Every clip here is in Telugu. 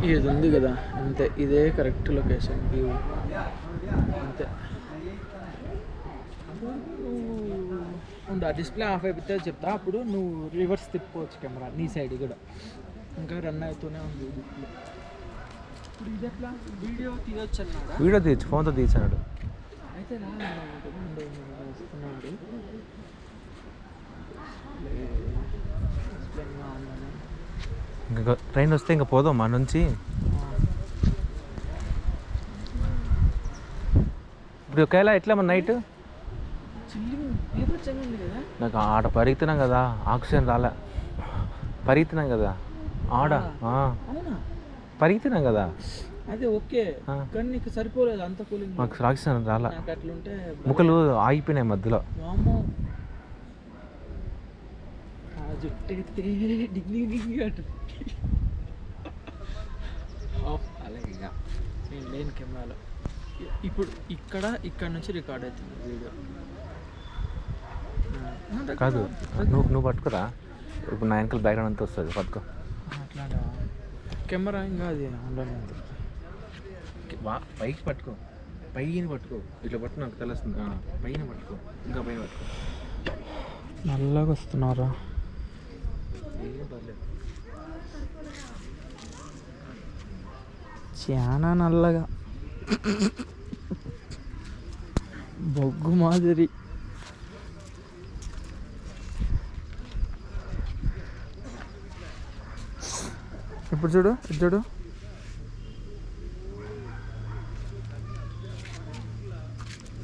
ఇది ఉంది కదా అంతే, ఇదే కరెక్ట్ లొకేషన్ వ్యూ అంతే. ఆ డిస్ప్లే ఆఫ్ అయిపోతే చెప్తా, అప్పుడు నువ్వు రివర్స్ తిప్పుకోవచ్చు కెమెరా నీ సైడ్ కూడా. ఇంకా రన్ అవుతూనే ఉంది డిస్ప్లే. ఇప్పుడు ఇది ఎట్లా వీడియో తీయొచ్చు అన్నాడు, వీడియో తీయచ్చు, ఫోన్తో తీసాడు అయితే వస్తున్నాడు. ఇంకా ట్రైన్ వస్తే ఇంకా పోదాం మా నుంచి. ఇప్పుడు ఒకవేళ ఎట్లా మన నైట్ నాకు ఆడ పరిగెత్తున్నాం కదా, ఆక్సిజన్ రాలే, పరిగెత్తున్నాం కదా ఆడ, పరిగెత్తున్నాం కదా. అదే ఓకే, కానీ నీకు సరిపోలేదు అంత కూలింగ్, మాకు ఆక్సిజన్ రాలే, అట్లుంటే ముక్కలు ఆగిపోయినాయి మధ్యలో. జుట్టు ఎత్తే డిగ్రీ అంటుంది. అలాగే నేను లేని కెమెరాలో ఇప్పుడు ఇక్కడ నుంచి రికార్డ్ అవుతుంది వీడియో. కాదు నువ్వు పట్టుకురా, ఇప్పుడు నా వెనకాల బ్యాక్గ్రౌండ్ అంతా వస్తుంది, పట్టుకో. అట్లాంటి కెమెరా ఇంకా అది అందులోనే ఉంది. పైకి పట్టుకో, పైన పట్టుకో, ఇట్లా పట్టు, నాకు తెలుస్తుంది. పైన పట్టుకో, ఇంకా పైన పట్టుకో. నల్లగా వస్తున్నారా? ఏం పర్లేదు, చాలా నల్లగా, బొగ్గు మాదిరి. ఇప్పుడు చూడు, చూడు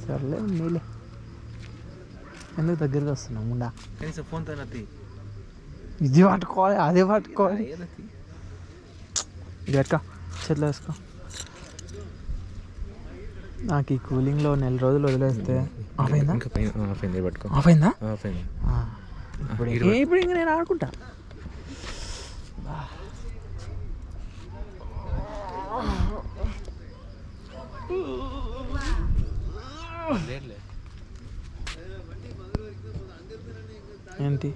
సర్లే నీలే, ఎందుకు దగ్గరికి వస్తున్నావు ముండా? కనీసం ఫోన్ తనది, ఇది పట్టుకోవాలి అదే పట్టుకోవాలి. ఇది ఎక్క చేతిలో వేసుకో. నాకు ఈ కూలింగ్లో 4 రోజులు వదిలేస్తే ఆఫైందా? పట్టుకో. ఆఫైందా? ఇప్పుడు ఇంకా నేను ఆడుకుంటా. ఏంటి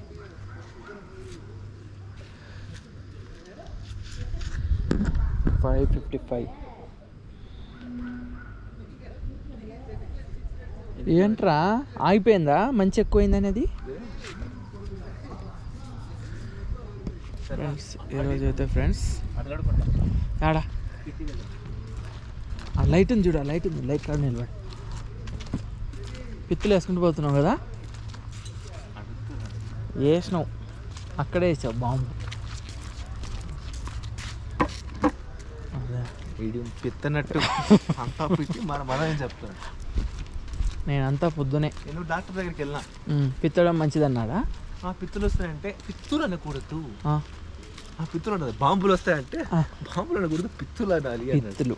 5:55? ఏంట్రా ఆగిపోయిందా? మంచి ఎక్కువైంది అనేది ఫ్రెండ్స్. ఈరోజు అయితే ఫ్రెండ్స్ ఆడా ఆ లైట్ ఉంది చూడు, ఆ లైట్ ఉంది, లైట్ కాడ నిలబడి పిత్తులు వేసుకుంటూ పోతున్నావు కదా, వేసినావు అక్కడే వేసావు బాంబు. వీడియో పిత్తనట్టు అంతా పిచ్చి మనం ఏం చెప్తాను. నేనంతా పొద్దునే నేను డాక్టర్ దగ్గరికి వెళ్ళినా, పిత్తడం మంచిదన్నాడా? పిత్తులు వస్తాయంటే పిత్తులు అనకూడదు, పిత్తులు అన్నది. బాంబులు వస్తాయంటే బాంబులు అనకూడదు, పిత్తులు అనాలి. పిత్తులు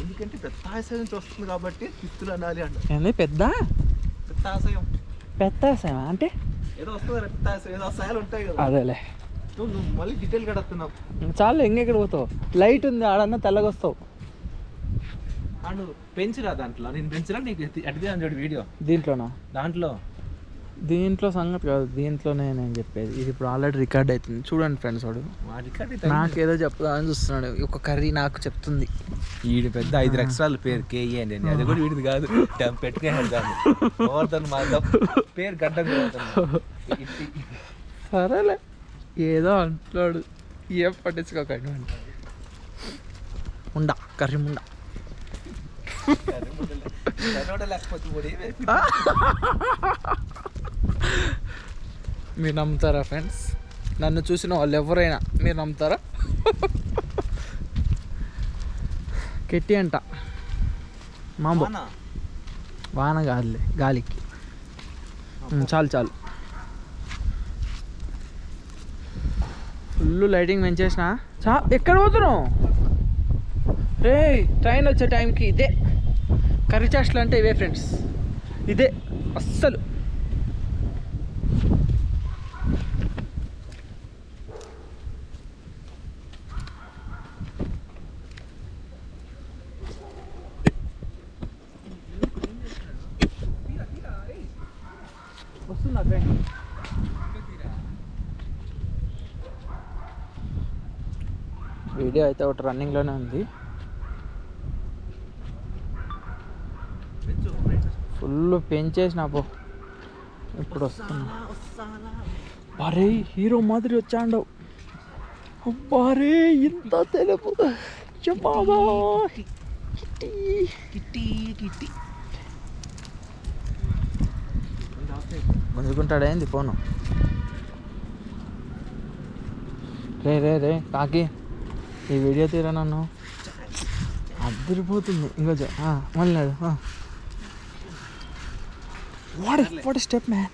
ఎందుకంటే పెద్ద ఆశయం నుంచి వస్తుంది కాబట్టి పిత్తులు అనాలి అంట. ఏంది పెద్ద పెద్ద ఆశయం? పెద్ద ఆశయం అంటే ఏదో వస్తుంది, పెద్ద ఆశయం, ఏదో ఆశయాలు ఉంటాయి కదా. అదేలే, నువ్వు మళ్ళీ డీటెయిల్ కడుతున్నావు. చాలు, ఇంకెక్కడ పోతావు? లైట్ ఉంది ఆడన్నా తెల్లగా వస్తావు. నువ్వు పెంచిరా దాంట్లో, నేను పెంచిరా నీకు అడిగా చూడు వీడియో. దీంట్లోనా? దీంట్లో సంగతి కాదు, దీంట్లోనే నేను చెప్పేది. ఇది ఇప్పుడు ఆల్రెడీ రికార్డ్ అవుతుంది చూడండి ఫ్రెండ్స్. వాడు నాకేదో చెప్తామని చూస్తున్నాడు, ఒక కర్రీ నాకు చెప్తుంది. వీడి పెద్ద 5 అక్షరాల పేరు కేఏ అండి, అది కూడా వీడిది కాదు, పెట్టుకునేది కాదు. పేరు గడ్డ. సరేలే ఏదో అంటున్నాడు, ఏం పట్టించుకోకండి. ఉండా కర్రీ ముండా. మీరు నమ్ముతారా ఫ్రెండ్స్? నన్ను చూసిన వాళ్ళు ఎవరైనా మీరు నమ్ముతారా? కెట్టి అంట మాంబో, వాన కాదులే, గాలికి. చాలు ఫుల్ లైటింగ్ పెంచేసిన. ఎక్కడ పోతున్నావు రే? ట్రైన్ వచ్చే టైంకి ఇదే కర్రీ చేష్టలు అంటే ఇవే ఫ్రెండ్స్, ఇదే అస్సలు. వస్తుందా ట్రైన్? వీడియో అయితే ఒకటి రన్నింగ్లోనే ఉంది. ఫుల్ పెంచేసిన పో. ఇప్పుడు వస్తున్నా. అరే హీరో మాదిరి వచ్చాండవు. అబ్బారే ఇంత తెలుపు చెప్పావా. గుంజుకుంటాడేంది ఫోను. రే రే రే కాకి ఈ వీడియో తీరా నన్ను. అద్దరిపోతుంది. ఇంకో మళ్ళీ వాట్ స్టెప్ మ్యాన్.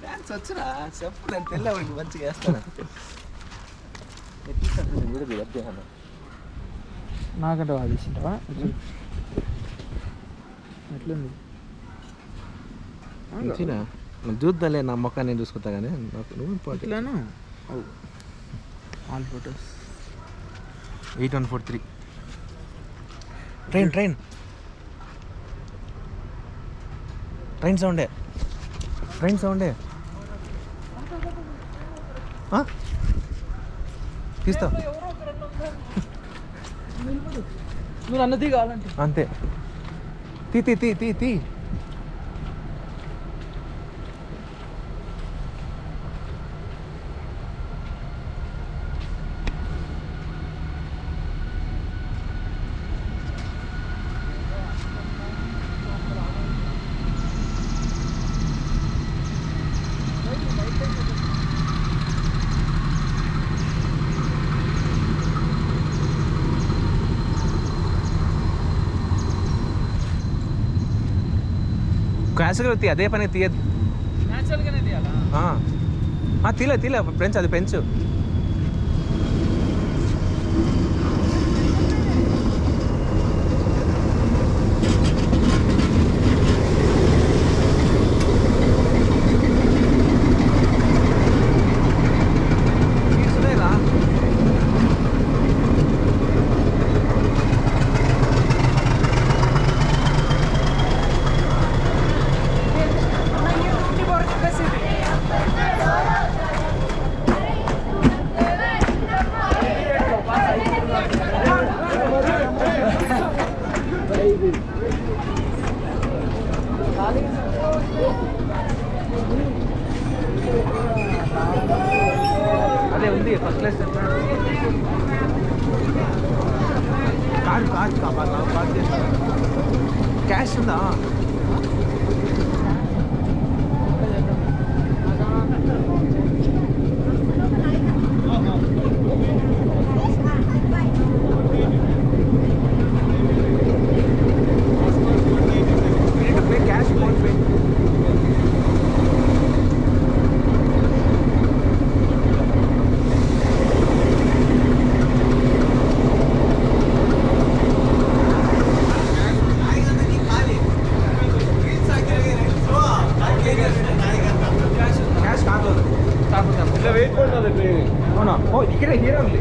డాన్స్ వచ్చురా చెప్పు, నేను తెల్లవాడికి మంచిగా వేస్తాను. నాకంటే బాగా తీసింటావా? ఎట్లుంది చూద్దాలే, నా మొక్క నేను చూసుకుంటా కానీ నాకు నువ్వు ఇట్లాను. All photos 8143. Train train train సౌండే, ట్రైన్ సౌండే. తీస్తావు నువ్వు అన్నది కావాలంటే అంతే. తీ తీ తీ తీ తీ క్లాసికల్ తీ, అదే పని తీయద్దు. న్యాచురల్గానే తీయాలా? తీలే తీలే ఫ్రెండ్స్, అది పెంచు. అదే ఉంది first class. Card card cash ఉందా? Cash PhonePe. క్యాష్ కాదు, ఇక్కడే హీరో ఉంది.